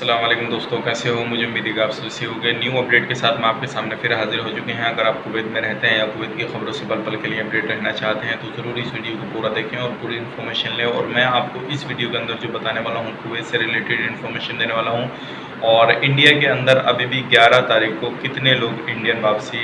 अस्सलाम वालेकुम दोस्तों, कैसे हो? मुझे उम्मीद है कि आप सभी हो गए। न्यू अपडेट के साथ मैं आपके सामने फिर हाजिर हो चुके हैं। अगर आप कुवैत में रहते हैं या कुवैत की खबरों से पल पल के लिए अपडेट रहना चाहते हैं तो ज़रूर इस वीडियो को पूरा देखें और पूरी इन्फॉर्मेशन लें। और मैं आपको इस वीडियो के अंदर जो बताने वाला हूँ कुवैत से रिलेटेड इन्फॉर्मेशन देने वाला हूँ। और इंडिया के अंदर अभी भी 11 तारीख को कितने लोग इंडियन वापसी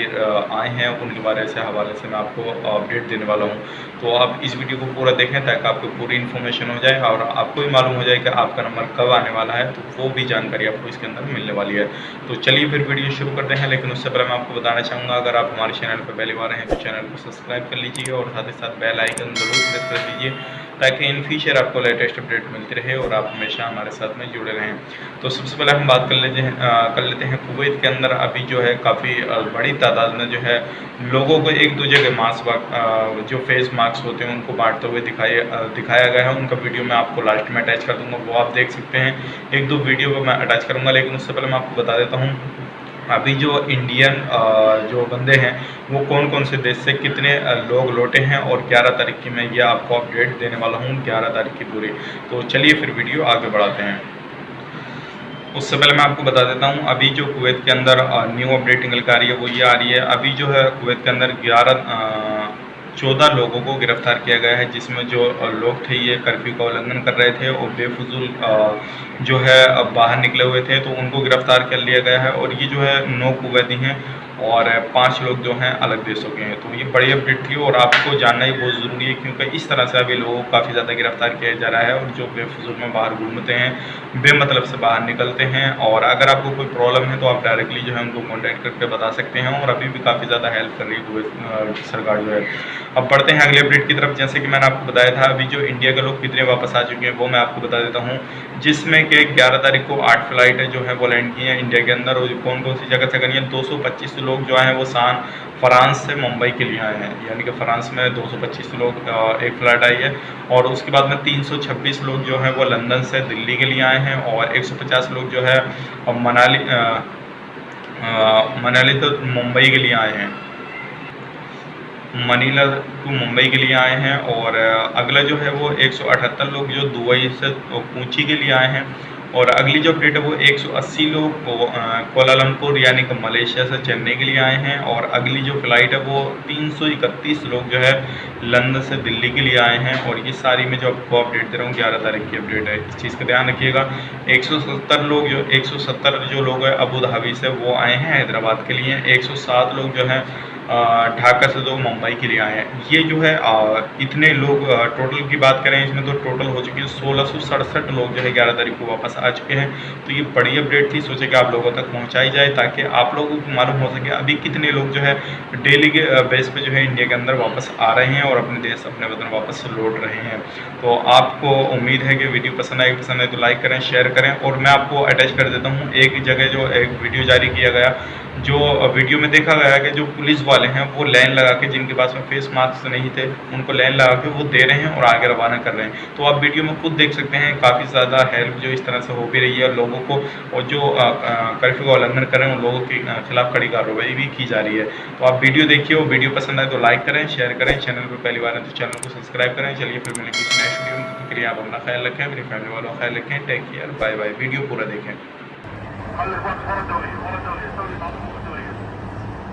आए हैं उनके बारे से हवाले से मैं आपको अपडेट देने वाला हूँ। तो आप इस वीडियो को पूरा देखें ताकि आपको पूरी इन्फॉर्मेशन हो जाए और आपको भी मालूम हो जाए कि आपका नंबर कब आने वाला है, तो वो भी जानकारी आपको इसके अंदर मिलने वाली है। तो चलिए फिर वीडियो शुरू करते हैं। लेकिन उससे पहले मैं आपको बताना चाहूँगा, अगर आप हमारे चैनल पर पहली बार हैं तो चैनल को सब्सक्राइब कर लीजिए और साथ ही साथ बेल आइकन ज़रूर प्रेस कर दीजिए ताकि इन फ्यूचर आपको लेटेस्ट अपडेट मिलती रहे और आप हमेशा हमारे साथ में जुड़े रहें। तो सबसे पहले हम बात कर लेते हैं कुवैत के अंदर अभी जो है काफ़ी बड़ी तादाद में जो है लोगों को एक दूसरे के मास्क जो फेस मास्क होते हैं उनको बांटते हुए दिखाया गया है। उनका वीडियो मैं आपको लास्ट में अटैच कर दूंगा, वो आप देख सकते हैं। एक दो वीडियो को मैं अटैच करूंगा, लेकिन उससे पहले मैं आपको बता देता हूँ अभी जो इंडियन जो बंदे हैं वो कौन कौन से देश से कितने लोग लौटे हैं और 11 तारीख की मैं ये आपको अपडेट देने वाला हूँ, 11 तारीख की पूरी। तो चलिए फिर वीडियो आगे बढ़ाते हैं। उससे पहले मैं आपको बता देता हूँ अभी जो कुवैत के अंदर न्यू अपडेट निकल कर आ रही है वो ये आ रही है। अभी जो है कुवैत के अंदर 14 लोगों को गिरफ्तार किया गया है, जिसमें जो लोग थे ये कर्फ्यू का उल्लंघन कर रहे थे और बेफजूल जो है बाहर निकले हुए थे, तो उनको गिरफ्तार कर लिया गया है। और ये जो है 9 कुवैती हैं और 5 लोग जो हैं अलग देशों के हैं। तो ये बड़ी अपडेट थी और आपको जानना ही बहुत ज़रूरी है, क्योंकि इस तरह से अभी लोगों को काफ़ी ज़्यादा गिरफ्तार किया जा रहा है और जो बेफजूल में बाहर घूमते हैं, बेमतलब से बाहर निकलते हैं। और अगर आपको कोई प्रॉब्लम है तो आप डायरेक्टली जो है उनको कॉन्टैक्ट करके बता सकते हैं और अभी भी काफ़ी ज़्यादा हेल्प कर रही है कुवैत सरकार जो है। अब बढ़ते हैं अगले अपडेट की तरफ। जैसे कि मैंने आपको बताया था अभी जो इंडिया के लोग कितने वापस आ चुके हैं वो मैं आपको बता देता हूँ, जिसमें कि 11 तारीख को 8 फ्लाइट जो है वो लैंड की हैं इंडिया के अंदर। और कौन कौन सी जगह से करी हैं, 225 लोग जो हैं वो फ्रांस से मुंबई के लिए आए हैं, यानी कि फ्रांस में 225 लोग एक फ़्लाइट आई है। और उसके बाद में 326 लोग जो हैं वो लंदन से दिल्ली के लिए आए हैं और 150 लोग जो है मनाली तो मुंबई के लिए आए हैं, मनीला टू मुंबई के लिए आए हैं। और अगला जो है वो 178 लोग जो दुबई से कोची के लिए आए हैं। और अगली जो अपडेट है वो 180 लोग कोलालमपुर यानी कि मलेशिया से चेन्नई के लिए आए हैं। और अगली जो फ़्लाइट है वो 331 लोग जो है लंदन से दिल्ली के लिए आए हैं। और ये सारी में जो आपको अपडेट दे रहा हूँ 11 तारीख की अपडेट है, इस चीज़ का ध्यान रखिएगा। 170 जो लोग हैं अबू धाबी से वो आए हैं हैदराबाद के लिए। 107 लोग जो हैं ढाका से जो मुंबई के लिए आए हैं। ये जो है इतने लोग टोटल की बात करें इसमें तो टोटल हो चुके हैं 1667 लोग जो है 11 तारीख को वापस आ चुके हैं। तो ये बड़ी अपडेट थी, सोचे कि आप लोगों तक पहुंचाई जाए ताकि आप लोगों को मालूम हो सके अभी कितने लोग जो है डेली के बेस पे जो है इंडिया के अंदर वापस आ रहे हैं और अपने देश अपने वतन वापस लौट रहे हैं। तो आपको उम्मीद है कि वीडियो पसंद आए तो लाइक करें, शेयर करें। और मैं आपको अटैच कर देता हूँ एक जगह जो एक वीडियो जारी किया गया, जो वीडियो में देखा गया कि जो पुलिस वाले हैं वो लाइन लगा के, जिनके पास में फेस मास्क नहीं थे उनको लाइन लगा के वो दे रहे हैं और आगे रवाना कर रहे हैं। तो आप वीडियो में खुद देख सकते हैं काफ़ी ज़्यादा हेल्प जो इस तरह से हो भी रही है लोगों को, और जो कर्फ्यू का उल्लंघन कर रहे हैं उन लोगों के खिलाफ कड़ी कार्रवाई भी की जा रही है। तो आप वीडियो देखिए और वीडियो पसंद आए तो लाइक करें, शेयर करें। चैनल पर पहली बार है तो चैनल को सब्सक्राइब करें। चलिए फिर मिलेंगे इस नेक्स्ट वीडियो में, तब तक के लिए आप अपना ख्याल रखें, अपनी फैमिली वालों का ख्याल रखें। Take care, bye bye. Video पूरा देखें।